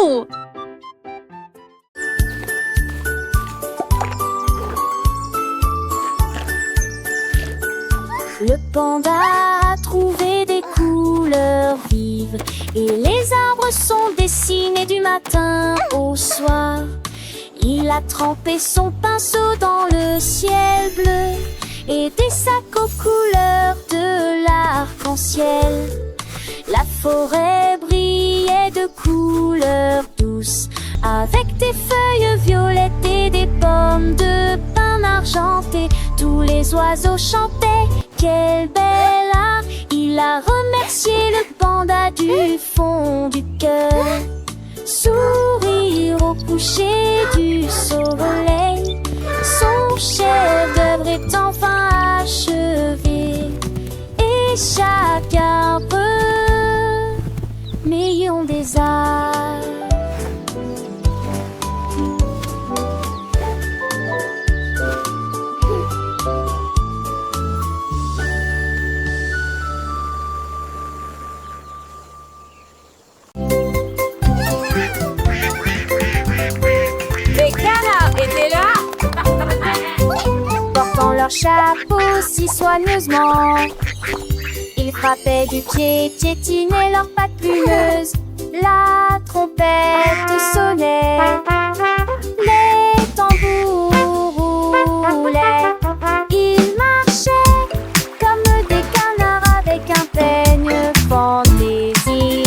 Wouhou! Le panda a trouvé des couleurs vives et les arbres sont dessinés du matin au soir. Il a trempé son pinceau dans le ciel bleu et des sacs aux couleurs de l'arc-en-ciel. La forêt brillait de couleurs douces avec des feuilles violettes et des pommes de pin argentées. Tous les oiseaux chantaient. Quel bel art! Il a remercié le panda du fond du cœur. Sourire au coucher du soleil, son chef-d'œuvre est enfin achevé. Et chaque arbre million des arts. Leur chapeau si soigneusement. Ils frappaient du pied, piétinaient leurs pattes plumeuses. La trompette sonnait, les tambours roulaient. Ils marchaient comme des canards avec un peigne fantaisie.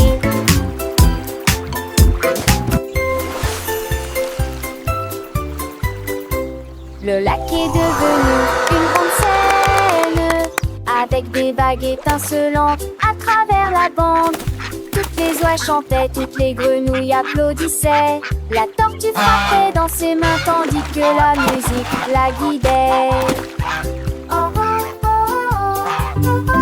Le lac est devenu une grande scène avec des vagues étincelantes à travers la bande. Toutes les oies chantaient, toutes les grenouilles applaudissaient. La tortue frappait dans ses mains tandis que la musique la guidait. Oh, oh, oh, oh, oh, oh.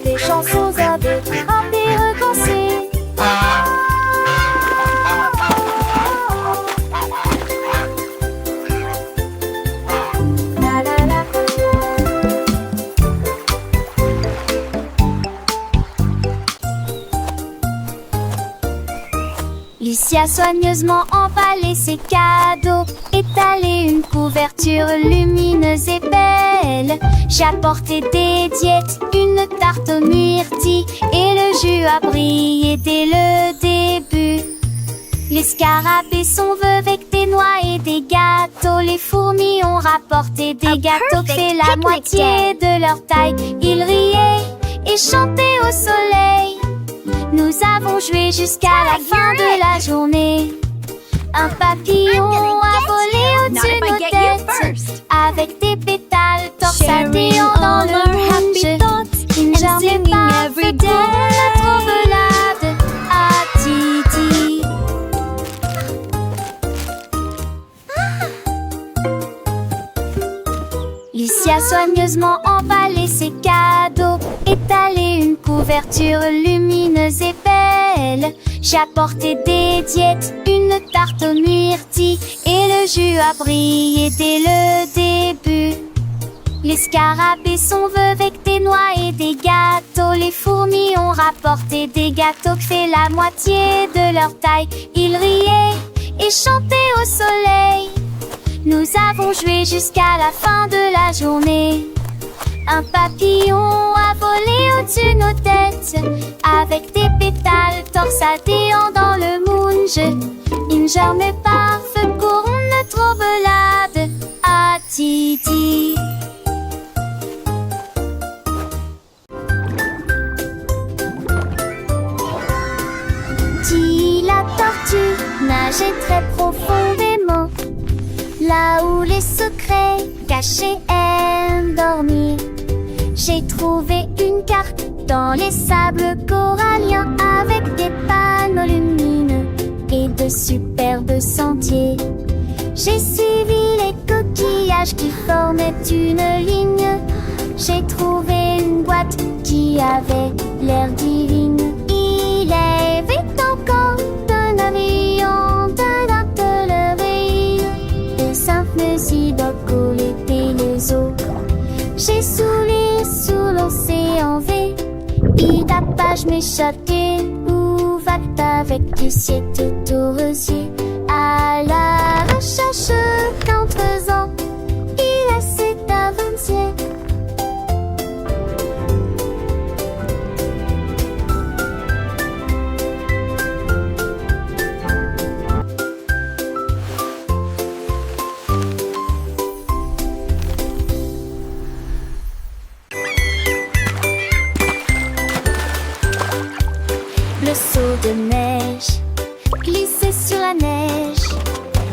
Des chansons ardées, rapées, recensées. La la la. Lucie a soigneusement emballé ses cadeaux, étalé une couverture lumineuse et belle. J'ai apporté des diètes, une tarte aux myrtilles et le jus a brillé dès le début. Les scarabées sont vœux avec des noix et des gâteaux. Les fourmis ont rapporté des gâteaux qui fait la moitié de leur taille. Ils riaient et chantaient au soleil. Nous avons joué jusqu'à la fin de la journée. Un papillon a volé au-dessus de nos têtes avec des pétales torsadillants dans le rouge. Une journée parfaite pour notre belade à Titi. Lucie a soigneusement emballé ses cadeaux, étalé une couverture lumineuse et belle. J'ai apporté des diètes, une tarte aux myrtilles et le jus a brillé dès le début. Les scarabées sont vœux avec des noix et des gâteaux. Les fourmis ont rapporté des gâteaux qui fait la moitié de leur taille. Ils riaient et chantaient au soleil. Nous avons joué jusqu'à la fin de la journée. Un papillon a volé au-dessus de nos têtes avec des pétales torsadillants dans le moonge. Une journée parfaite pour notre belade à Titi. Dit la tortue nageait très profondément, là où les secrets cachés aiment dormir. J'ai trouvé une carte dans les sables coralliens avec des panneaux lumineux et de superbes sentiers. J'ai suivi les coquillages qui formaient une ligne. J'ai trouvé une boîte qui avait l'air divine. Il avait encore un avion de lever. Et simple Sidoc était les eaux. J'ai saoulé sous l'océan V. Et tapage m'échappait. Où va-t-il avec du ciel tout aux yeux? À la recherche qu'en faisant, il s'est avancé. Le seau de neige glissait sur la neige.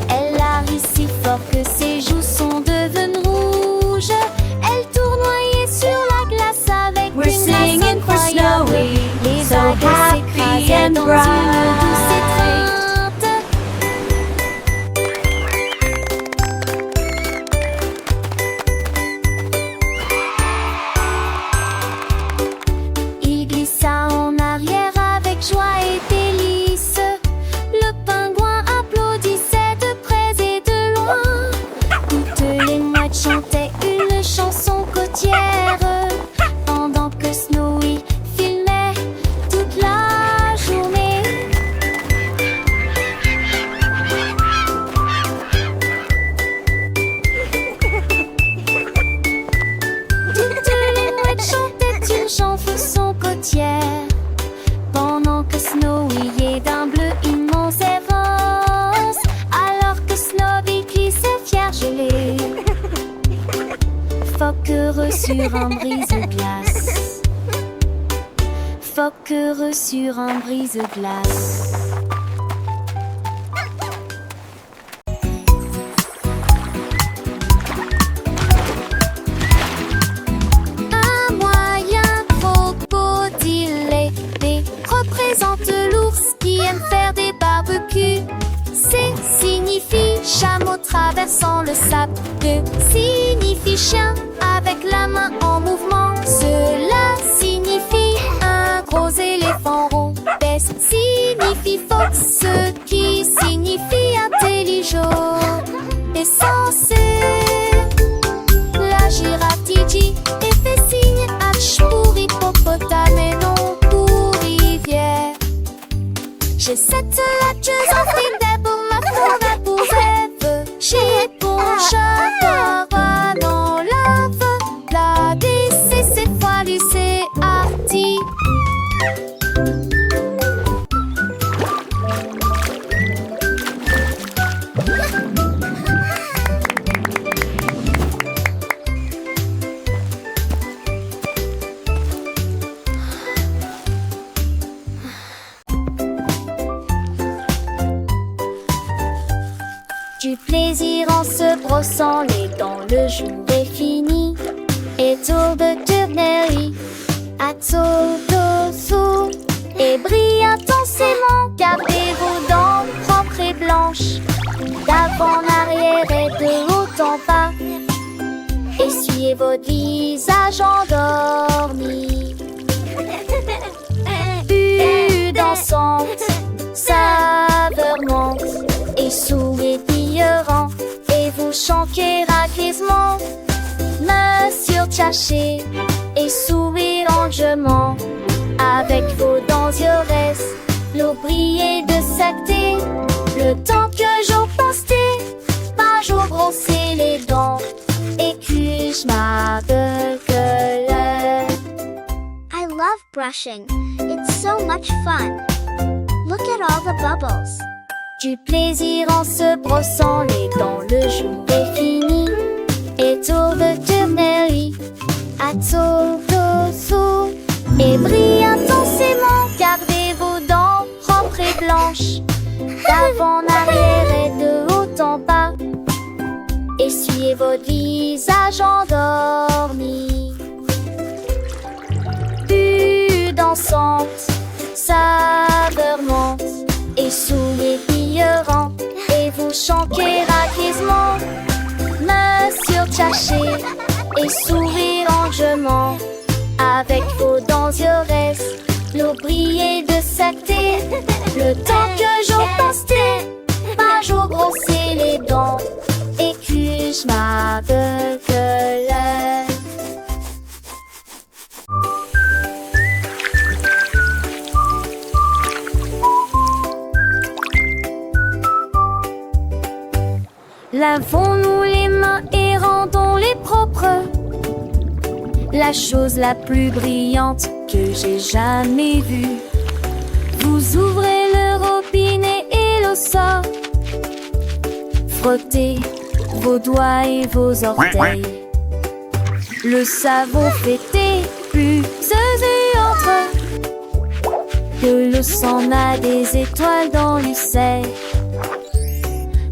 Elle a ri si fort que ses joues sont devenues rouges. Elle tournoyait sur la glace avec We're une grâce singing for incroyable. Snowy, Les so vagues happy s'écrasaient and dans bright. une douce étreinte. Il glissa en arrière avec joie et délice. Le pingouin applaudissait de près et de loin. Toutes les mouettes chantaient une chanson côtière, pendant que Snowy filmait toute la journée. Toutes les mouettes chantaient une chanson côtière, pendant que Snowy est d'un bleu immense et rose, alors que Snowy glissait fier gelé. Phoque heureux sur un brise-glace. Phoque heureux sur un brise-glace. Un moyen crocodile représente l'ours qui aime faire des barbecues. C signifie chameau traversant le sable. D signifie chien avec la main en mouvement. Cela signifie un gros éléphant rond. S signifie fox, ce qui signifie intelligent. Et censé la girafe Tiji et fait signe H pour hippopotame et non pour rivière. J'ai cette latcheuse en fil des pour ma forêt pour rêve. J'ai pour chat dans lave. La DC c'est fois lycée arty. Du plaisir en se brossant les dents, le jour est fini. Et tour de tournerie, à tour d'ossou. Et brille intensément, gardez vos dents propres et blanches. D'avant en arrière et de haut en bas. Essuyez votre visage endormi. Vue dansante, saveur monte et sourire et vous chantez raquisement. Monsieur Tchaché et sourire lentement. Avec vos dents yores, l'eau brillait de saleté. Le temps que j'en pensais, pas jour brosser les dents. Et que je m'appelle I love brushing. It's so much fun. Look at all the bubbles. Du plaisir en se brossant les dents, le jour est fini. Et tour de tournerie, à tour d'ossou. Et brille intensément, gardez vos dents propres et blanches. D'avant en arrière et de haut en bas. Essuyez votre visage endormi. Vue dansante, saveur monte et sourire brillant. Et vous chantez raquisement. Monsieur Tchaché et sourire lentement. Avec vos dents je reste, l'eau brillait de saleté. Le temps que j'en pastais, je brossais les dents et que je m'aveuglais. Lavons-nous les mains et rendons-les propres. La chose la plus brillante que j'ai jamais vue. Vous ouvrez le robinet et l'eau sort. Frottez vos doigts et vos orteils. Le savon fait des bulles et entre. De l'eau s'en a des étoiles dans l'usaire.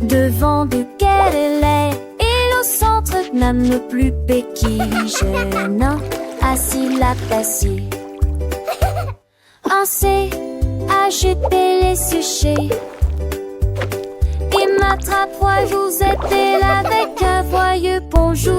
Devant duquel elle est, et l'eau centre, même le plus péquille jeune assis la passer. On sait acheter les sujets. Et m'attrape, vous êtes là avec un joyeux bonjour.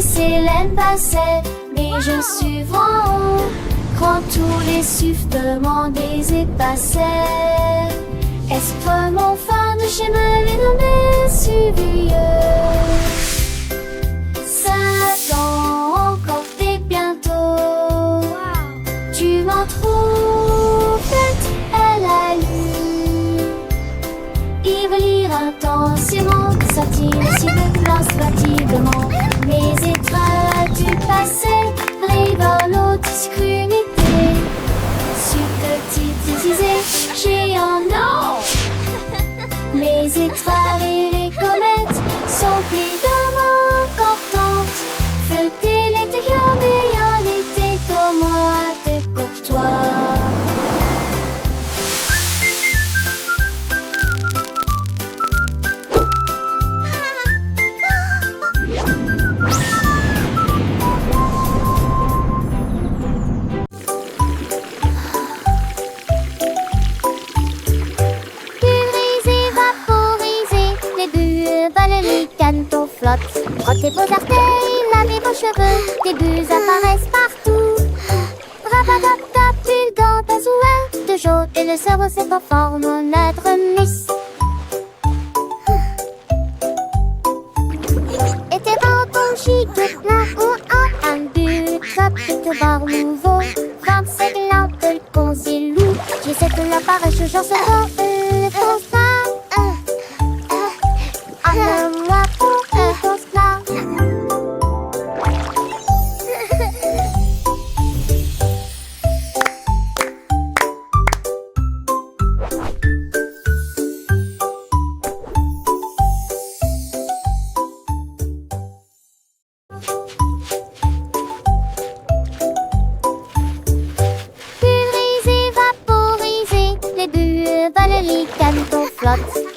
Célène passait, mais je suis en haut. Quand tous les sifflements des épassaient, est-ce que mon phare de chemin est nommé Suvieux? Satan, encore et bientôt. Tu m'en trouves bête, elle a lu. Il veut lire intensément, sortir si de place fatiguement. Mes étoiles du passé révèlent l'obscurité. Subtilité, géant, non. Les étoiles et les comètes sont évidemment importantes. Feuilleter l'intérieur, mais en été comme moi de courtois. Frottez vos artères, lavez vos cheveux, des bulles apparaissent partout. Rabatata, pulgant, azouin, de jaune et le cerveau se conforme au notre miss. Et tes bons chic de plein ou en un but, de bar nouveau. 25 lampes de consilou, j'essaie de l'appareil, je j'en sais pas, pense pas. Moi pour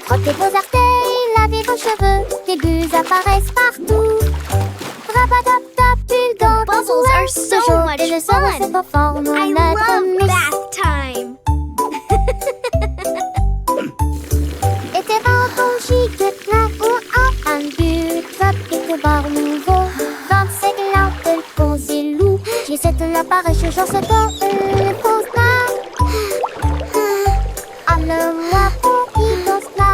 frottez vos artères, lavez vos cheveux, des bulles apparaissent partout. Rabatata, pulgant, Puzzles are so much et le cerveau se fun. conforme au I notre love miss. bath time. Et tes bons chic de plein ou en un but, de bar nouveau. 25 lampes de consilou, j'essaie de l'appareil, je j'en sais pas, pense pas. Moi pour y pense là.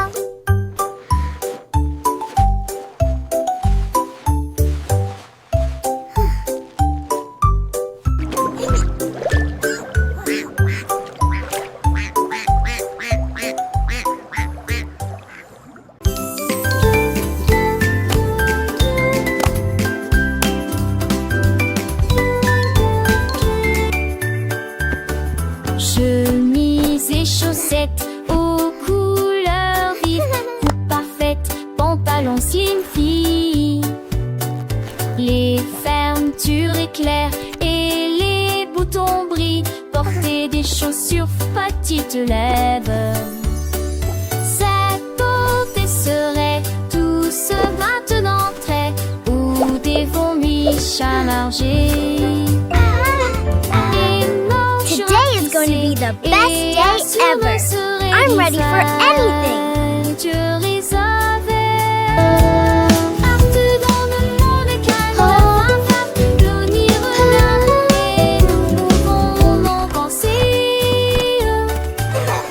Chemise et chaussettes aux couleurs vives, coupe parfaite, pantalon slim fit. Les fermetures éclairent et les boutons brillent, portez des tes chaussures, petites lèvres. Cette beauté serait douce maintenant très, ou des vomis à marger. Today is going to be the best day ever. I'm ready for anything. Partout dans le monde calme, l'on y regarde et nous pouvons en penser.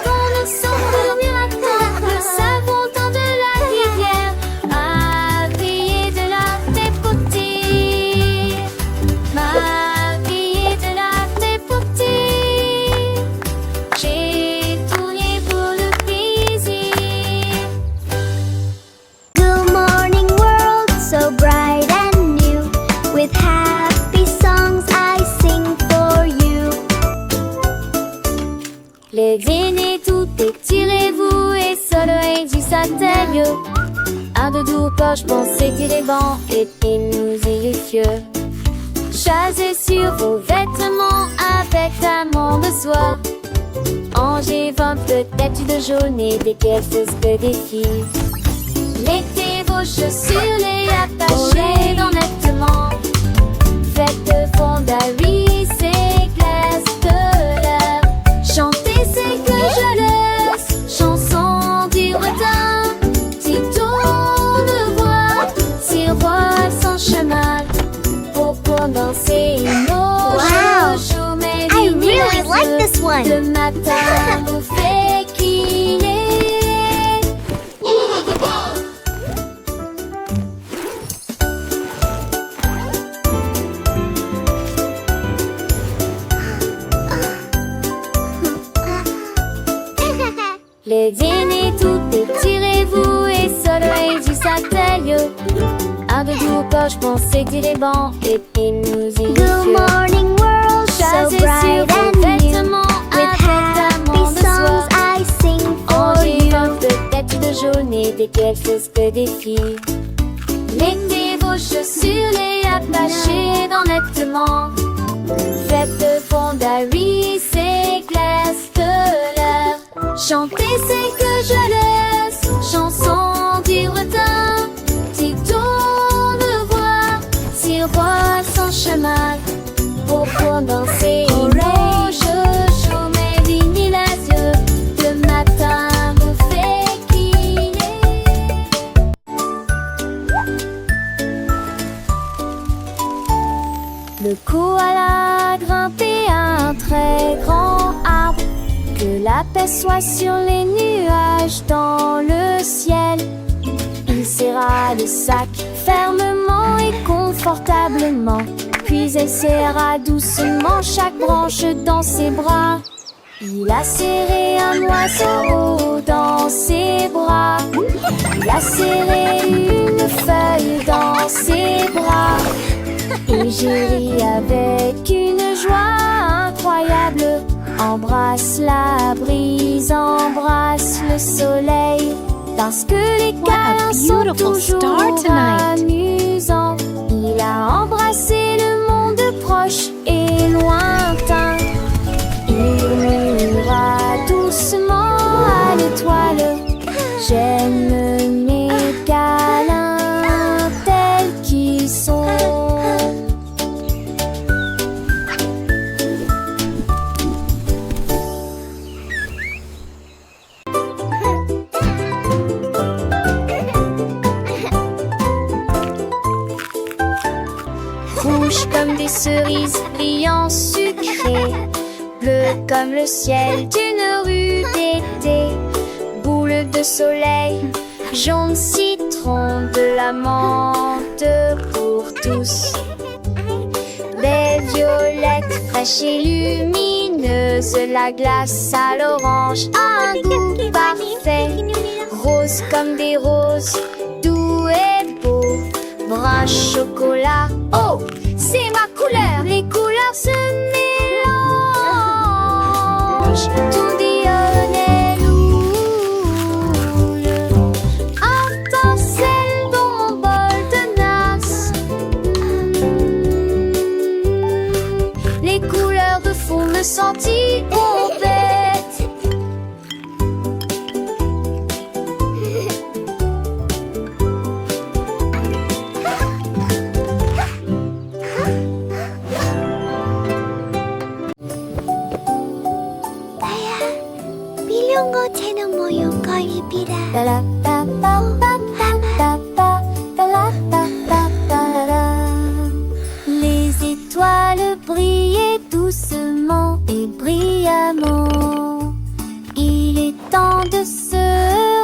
Quand nous sommes dormir à terre, le savon temps de la rivière m'a brillé de la tête beauté. M'a brillé de la tête beauté. J'ai tourné pour le plaisir. Good morning world, so bright and new. With happy songs I sing for you. Levez-les tout, étirez-vous et soleil du satellite. Un de doux poche, pensez tirer banc et nous irrifieux. Chassez sur vos vêtements avec amande de soie. Angers 20 peut-être de jaune et des quelques que des filles. Mettez vos chaussures, les attachez dans nettement. Faites de fondaries, ces glaces de l'air. Chantez, c'est que je laisse. Chanson du retard. Si tourne voix, si roi sans chemin. Pour danser nos Wow. joujous, mes I really like this one. le matin vous fait qu'il est. Les dîners tout étirez-vous et soleil du satellite. Un de doux poche, pensez que les bancs et puis nous y Good morning world, so Chassez bright sur vos and new. vêtements With avec happy amande de songs soie. I sing for Angers you. 20 peut-être de jaune et des quelques que des filles. Mettez vos chaussures, les attachez dans nettement. Faites de fondaries, ces glaces de l'air. Chantez, c'est que je laisse. Chanson du retard. Si tourne voix, si roi sans chemin. Pour danser nos joujous, mes vignes les yeux. Le matin vous fait qu'il est. Le koala grimpait à un très grand arbre. Que la paix soit sur les nuages dans le ciel. Il serra le sac fermement et confortablement. Puis elle serra doucement chaque branche dans ses bras. Il a serré un oiseau dans ses bras. Il a serré une feuille dans ses bras. Et j'ai ri avec une joie incroyable. Embrasse la brise, embrasse le soleil. Parce que les câlins sont beautiful star toujours tonight. amusants. Il a embrassé le monde proche et lointain. Il murmura doucement à l'étoile. J'aime mes câlins tels qu'ils sont. Rouge comme des cerises, brillant sucré. Bleu comme le ciel d'une rue d'été. Boule de soleil, jaune citron, de la menthe pour tous. Des violettes fraîches et lumineuses, la glace à l'orange a un goût parfait. Rose comme des roses, doux et beau. Brun chocolat, oh, c'est ma couleur. Les couleurs se mélangent. Tout dionnel étincelle dans mon bol de nasse. Les couleurs de fond me sentir bon. 이런 거 재능 모임 가입이래. Les étoiles brillaient doucement et brillamment. Il est temps de se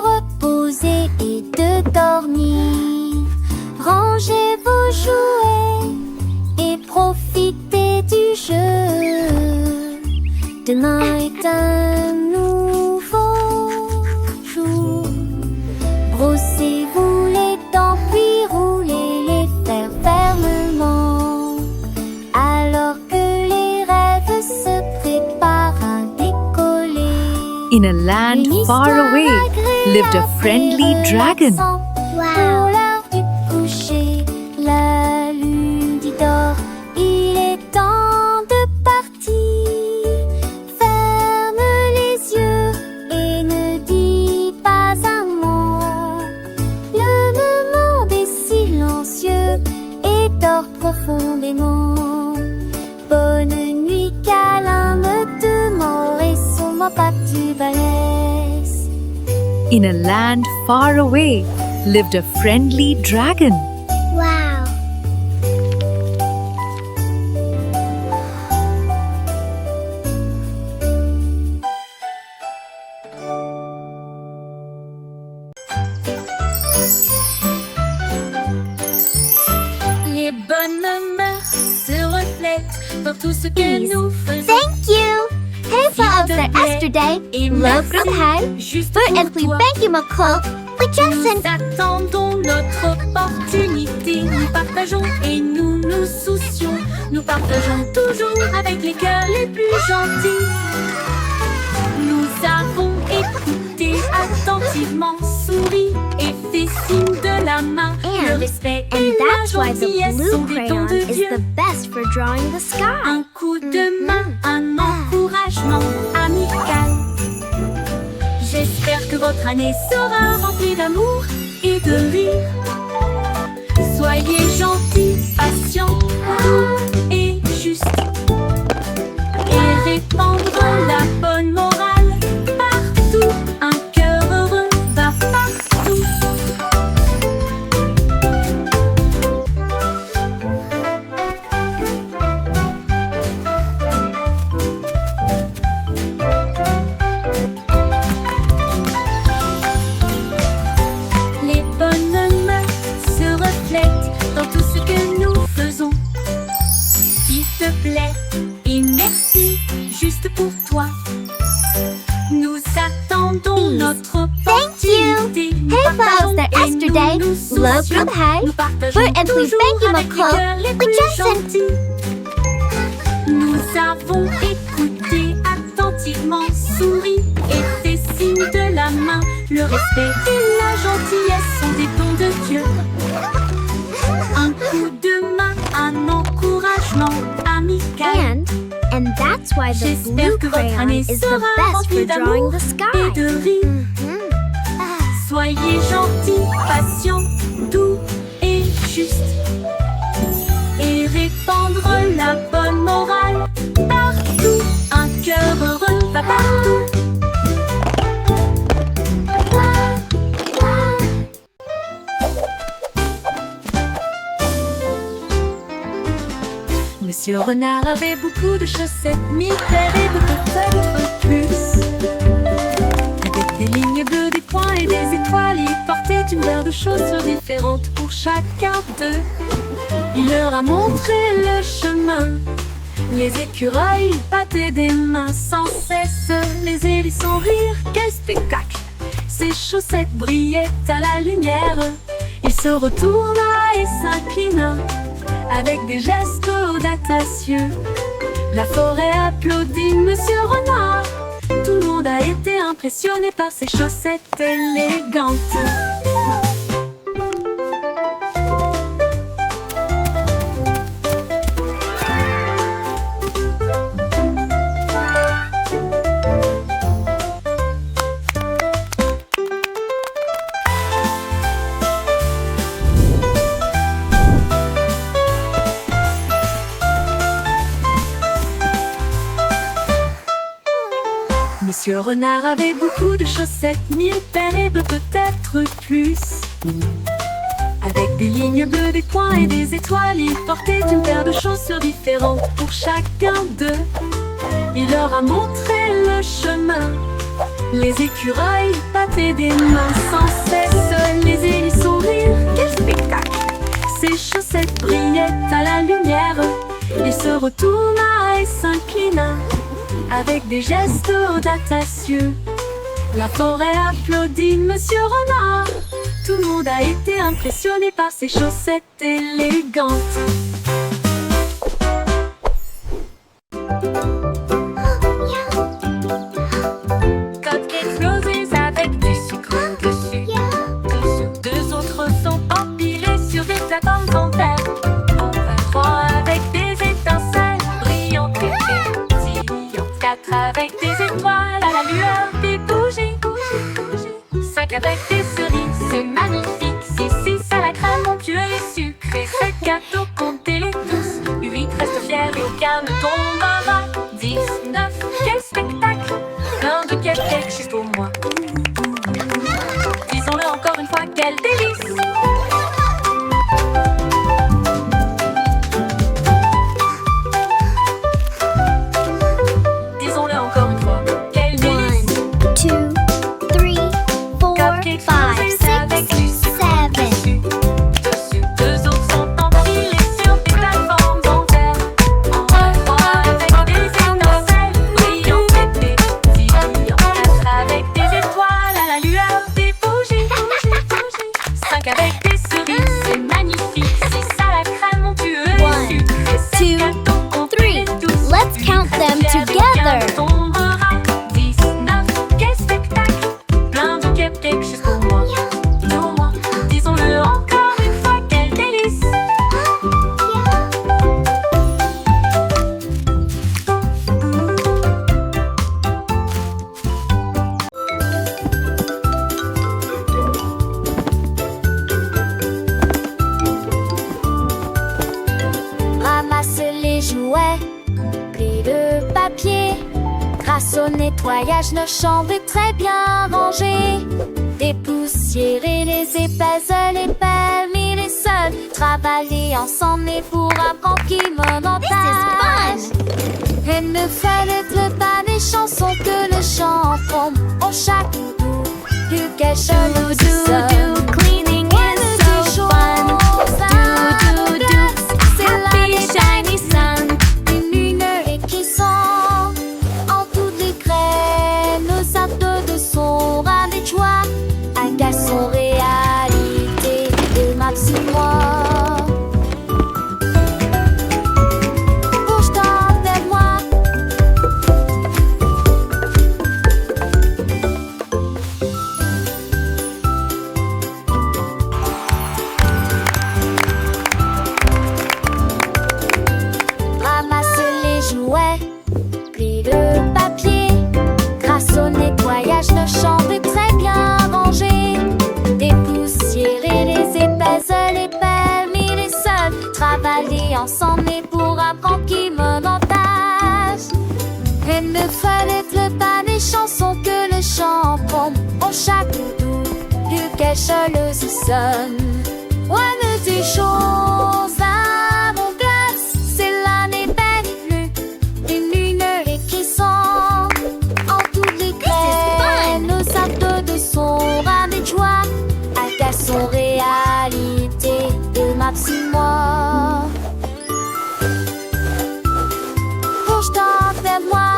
reposer et de dormir. Rangez vos jouets et profitez du jeu. Demain est un nouveau jour. Brossez-vous les dents puis roulez les fers fermement. Alors que les rêves se préparent à décoller. In a land far away lived a friendly dragon. Pour Wow. l'heure du coucher, la lune dit dors, il est temps de partir. Ferme les yeux et ne dis pas un mot. Le monde est silencieux et dort profondément. Bonne nuit, câlin, de mort et sur pas tu balèze. In a land far away lived a friendly dragon. Wow. Les bonnes mœurs se reflètent dans tout ce que nous faisons. Thank you. Hälsa av sig yesterday. Love high. Juste För en pour toi. bänk med koll. We just Nous sent attendons notre opportunité. Nous partageons et nous nous soucions. Nous partageons toujours avec les cœurs les plus gentils. Nous avons écouté attentivement, souri et fait signe de la main. Le And- respect And et la that's why the gentillesse sont blue des dons crayon de is Dieu. the best for drawing the sky. Un coup de main, un encouragement amical. J'espère que votre année sera remplie d'amour et de rire. Soyez gentils, patients, doux et justes. Et répandre la bonne morale partout. Un cœur heureux va partout. Les bonnes mœurs se reflètent dans tout ce que nous faisons. S'il te plaît et merci, juste pour toi. Nous attendons Please. notre Thank you. opportunité. Nous Hälsa av partageons sig et yesterday. nous nous Love soucions. high. Nous partageons För en toujours bänk med avec les koll. cœurs les We plus just sent gentils. Nous avons écouté attentivement, souri et fait signe de la main. Le respect et la gentillesse sont des dons de Dieu. Un coup de main, un encouragement amical. And that's why the J'espère blue que votre crayon année is the sera best for remplie drawing d'amour the et sky. de rire. Mhm. Soyez gentils, patients, doux et justes. Et répandre la bonne morale partout. Un cœur heureux va partout. Monsieur Renard avait beaucoup de chaussettes, mille-paires et de peut-être plus. Avec des lignes bleues, des points et des étoiles, il portait une paire de chaussures différentes pour chacun d'eux. Il leur a montré le chemin. Les écureuils battaient des mains sans cesse. Les hérissons rirent, quel spectacle! Ses chaussettes brillaient à la lumière. Il se retourna et s'inclina avec des gestes audacieux. La forêt applaudit Monsieur Renard. Tout le monde a été impressionné par ses chaussettes élégantes. Monsieur Renard avait beaucoup de chaussettes, 1000 paires et peut-être plus. Avec des lignes bleues, des points et des étoiles, il portait une paire de chaussures différentes pour chacun d'eux. Il leur a montré le chemin. Les écureuils battaient des mains sans cesse, les hérissons rire, quel spectacle! Ses chaussettes brillaient à la lumière. Il se retourna et s'inclina avec des gestes audacieux. La forêt applaudit Monsieur Renard. Tout le monde a été impressionné par ses chaussettes élégantes. Cupcakes roses avec du sucre dessus. Deux autres sont empilés sur des plateformes en verre. Enfin, trois avec des étincelles brillantes et pétillantes. Quatre avec des étoiles à la lueur des bougies. Cinq avec des cerises, c'est magnifique. Six à la crème onctueux et sucrée. Sept gâteaux, comptez-les tous. 8 restent fiers et aucun ne tombera. 10, 9, quel spectacle! Plein de cupcakes juste pour moi. Disons-le encore une fois, quel délice! Disons-le encore une fois, quel délice! 1, 2, 3, 4, Cupcakes 5, roses avec du 6, sucre 7. dessus. Deux autres sont empilés sur des plateformes en verre. Trois avec des étincelles brillantes et pétillantes. Quatre avec des étoiles à la lueur des bougies. Cinq avec des cerises, c'est magnifique. Six à la crème onctueux et sucrée. Sept gâteaux, comptez-les tous. Let's count them together. 10, 9, quel spectacle! Plein de cupcakes juste pour moi. Pour moi. Disons-le encore une fois, quel délice! Ramasse les jouets, plie le papier. Grâce au nettoyage, nos chambres est très bien rangées. Dépoussiérer les épaisses, les permis, les seuls. Travailler ensemble et pour un grand qui montage. Et ne fallait pas des chansons que le chant tombe. Au chaque bout, plus qu'elle chelou cleaning is so fun. Do, c'est l'année shiny sun. Une lumière qui sent en toutes les graines. Nos actes de son ras des joies. Un garçon réalité de Max et moi. Bouge-toi vers moi. Ramasse les jouets, plie le papier. Grâce au nettoyage, nos chambres est très bien rangées. Dépoussiérer les épaisses, les permis, les seuls. Travailler ensemble et pour un grand qui montage. Et ne fallait pas des chansons que le chant pompe. Au chaque bout, plus qu'elle chaleuse sonne. One des choses à mon glace, c'est l'année belle bleue. Une lumière qui sent en toutes les graines. Nos actes de son ras des joies. Un garçon réalité de Max et moi. Bouge-toi vers moi.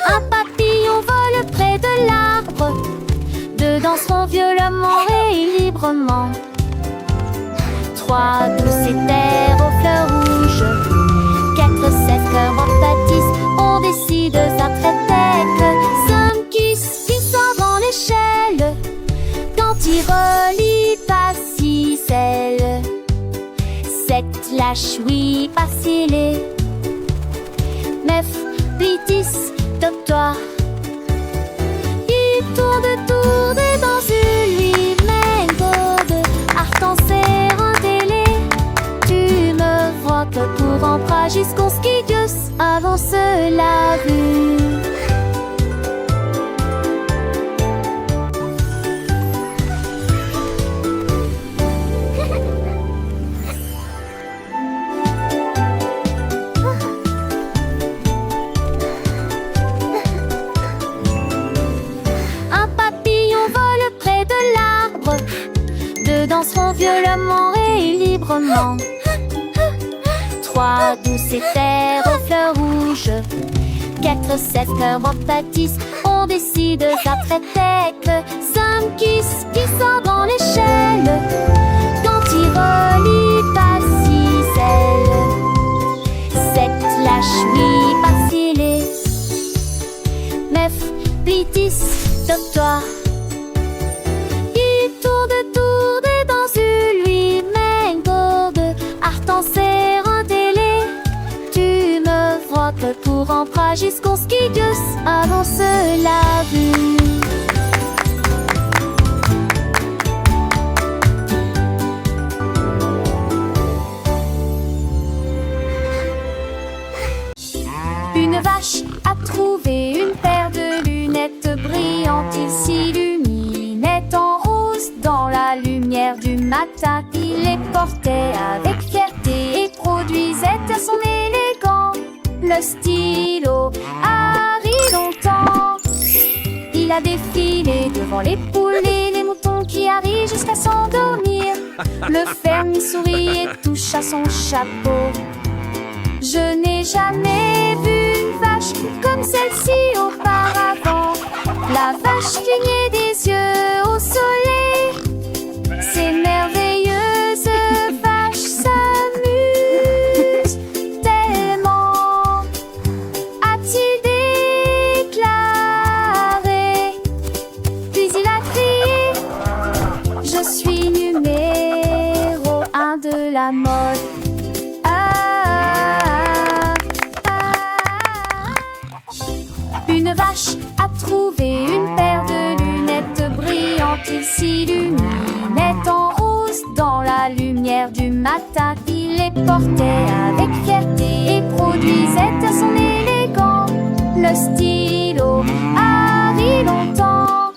Un papillon vole près de l'arbre. Deux danseront violemment et librement. Trois douces éthers aux fleurs rouges. Quatre cèdres en pâtissent. On décide d'un très tête. Cinq qui sort dans l'échelle. Quand il relie pas ficelle. Sept lâche oui parcellé. Neuf puis 10 doctoires. Il tourne dans une lui-même de se la rue. Un papillon vole près de l'arbre. Deux danseront violemment et librement. Trois douces éthers aux fleurs rouges. 4 7 cœurs en pâtissent. On décide après tête. 5 qui sort dans l'échelle. Quand il relie pas 6 ailes. 7 lâche oui vaciller. 9 plitis toi. Il tourne dans lui-même gourde. Artenser un délai. Tu me frottes pour emprunt jusqu'au skigus. Avance la vue. Une vache a trouvé une paire de lunettes brillantes. Il s'illuminait en rose dans la lumière du matin. Il les portait avec fierté et produisait à son élégant le stylo. Harry longtemps, il a défilé devant les poules et les moutons qui arrivent jusqu'à s'endormir. Le fermier sourit et touche à son chapeau. Je n'ai jamais vu une vache comme celle-ci auparavant. La vache clignait des yeux au soleil. Ces merveilleuses vaches s'amusent tellement, a-t-il déclaré. Puis il a crié: je suis numéro 1 de la mode. Une vache a trouvé une paire de lunettes brillantes. Il s'illuminait en rose dans la lumière du matin. Il les portait avec fierté et produisait à son élégant le stylo. Harry longtemps,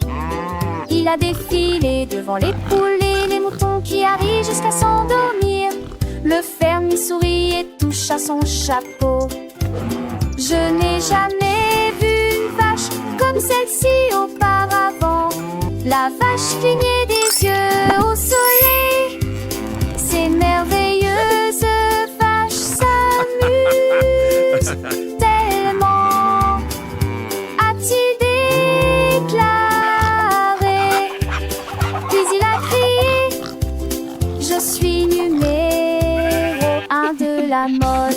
il a défilé devant les poules et les moutons qui arrivent jusqu'à s'endormir. Le fermier sourit et touche à son chapeau. Je n'ai jamais vu une vache comme celle-ci auparavant. La vache clignait des yeux au soleil. Ces merveilleuses vaches s'amusent tellement, a-t-il déclaré. Puis il a crié: je suis numéro 1 de la mode.